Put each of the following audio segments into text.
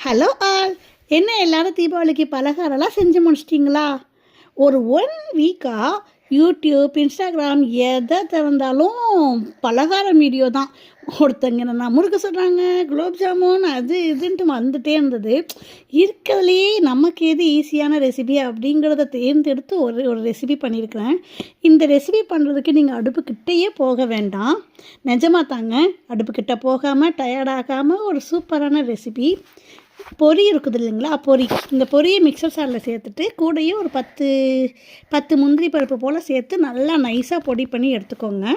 Hello all. என்ன எல்லாரும் தீபாவளிக்கு பலகாரம்லாம் செஞ்சு முடிச்சிட்டிங்களா? ஒரு 1 வீக்காக யூடியூப், இன்ஸ்டாகிராம் எதை திறந்தாலும் பலகாரம் வீடியோ தான். ஒருத்தங்க என்னென்னா முறுக்கு சொல்கிறாங்க, குலோப் ஜாமுன் அது இதுன்ட்டு வந்துகிட்டே இருந்தது. இருக்கிறதுலையே நமக்கு எது ஈஸியான ரெசிபி அப்படிங்கிறத தேர்ந்தெடுத்து ஒரு ரெசிபி பண்ணியிருக்கிறேன். இந்த ரெசிபி பண்ணுறதுக்கு நீங்கள் அடுப்புக்கிட்டேயே போக வேண்டாம். நிஜமாக தாங்க, அடுப்புக்கிட்ட போகாமல் டயர்டாகாமல் ஒரு சூப்பரான ரெசிபி. பொரி இருக்குது இல்லைங்களா, பொரி. இந்த பொரியை மிக்சர் சாரில் சேர்த்துட்டு கூடயே ஒரு 10 முந்திரி பருப்பு போல் சேர்த்து நல்லா நைஸாக பொடி பண்ணி எடுத்துக்கோங்க.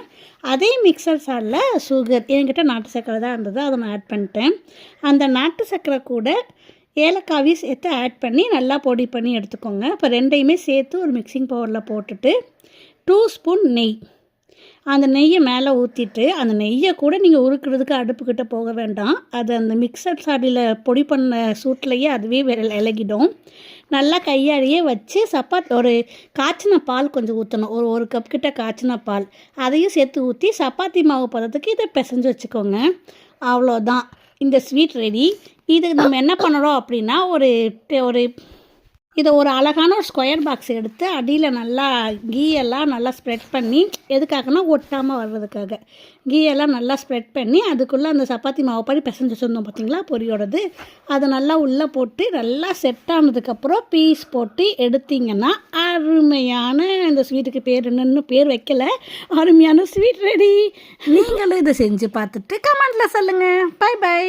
அதே மிக்சர் சாரில் சுகர், என்கிட்ட நாட்டு சர்க்கரை தான் இருந்தது, அதை நான் ஆட் பண்ணிட்டேன். அந்த நாட்டு சர்க்கரை கூட ஏலக்காயும் சேர்த்து ஆட் பண்ணி நல்லா பொடி பண்ணி எடுத்துக்கோங்க. இப்போ ரெண்டையுமே சேர்த்து ஒரு மிக்சிங் பவுலில் போட்டுட்டு 2 ஸ்பூன் நெய், அந்த நெய்யை மேலே ஊற்றிட்டு அந்த நெய்யை கூட நீங்கள் உருக்கிறதுக்கு அடுப்புக்கிட்ட போக வேண்டாம். அது அந்த மிக்சர் சாடியில் பொடி பண்ண சூட்லேயே அதுவே இலகிடும். நல்லா கையாலேயே வச்சு ஒரு காய்ச்சின பால் கொஞ்சம் ஊற்றணும். ஒரு கப் கிட்ட காய்ச்சின பால் அதையும் சேர்த்து ஊற்றி சப்பாத்தி மாவு பதத்துக்கு இதை பிசைஞ்சு வச்சுக்கோங்க. அவ்வளோதான், இந்த ஸ்வீட் ரெடி. இது நம்ம என்ன பண்ணுறோம் அப்படின்னா, இதை ஒரு அழகான ஒரு ஸ்கொயர் பாக்ஸ் எடுத்து அடியில் நல்லா கீயெல்லாம் நல்லா ஸ்ப்ரெட் பண்ணி, எதுக்காகனா ஒட்டாமல் வர்றதுக்காக கீயெல்லாம் நல்லா ஸ்ப்ரெட் பண்ணி அதுக்குள்ளே அந்த சப்பாத்தி மாவு படி பிசைஞ்சு வச்சுருந்தோம் பார்த்திங்களா, பொரியோடது, அதை நல்லா உள்ளே போட்டு நல்லா செட் ஆனதுக்கப்புறம் பீஸ் போட்டு எடுத்திங்கன்னா அருமையான இந்த ஸ்வீட்டுக்கு பேர் என்னன்னு பேர் வைக்கலை, அருமையான ஸ்வீட் ரெடி. நீங்களும் இதை செஞ்சு பார்த்துட்டு கமெண்டில் சொல்லுங்கள். Bye by.